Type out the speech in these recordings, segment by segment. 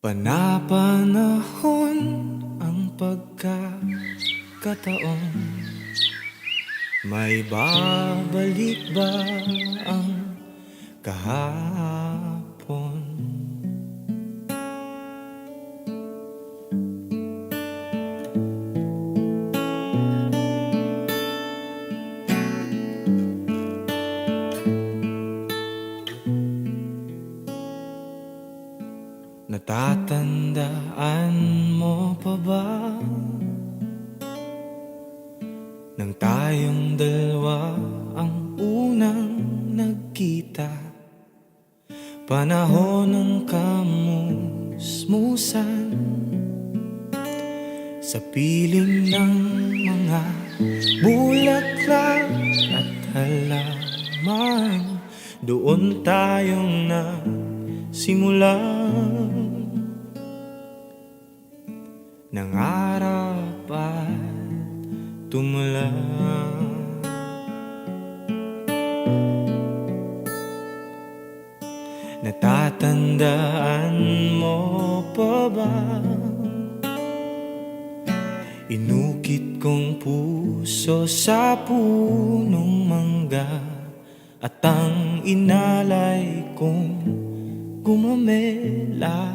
Panapanahon ang pagkakataon, may babalik ba ang kahapon? Natatandaan mo pa ba nang tayong dalawa ang unang nagkita? Panahon ng kamusmusan sa piling ng mga bulaklak at halaman. Doon tayong nagsimulan, nangarap at tumula. Natatandaan mo pa ba? Inukit kong puso sa punong mangga, at ang inalay kong gumamela.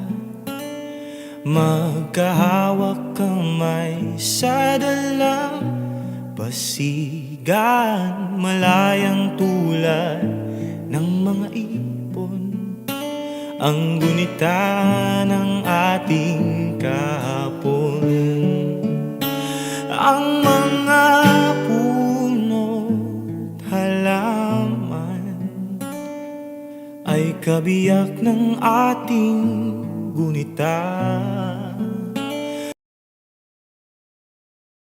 Magkahawak kamay sa dalampasigan, malayang tulad ng mga ibon, ang gunita ng ating kahapon. Ang mga puno't halaman ay kabiyak ng ating gunita.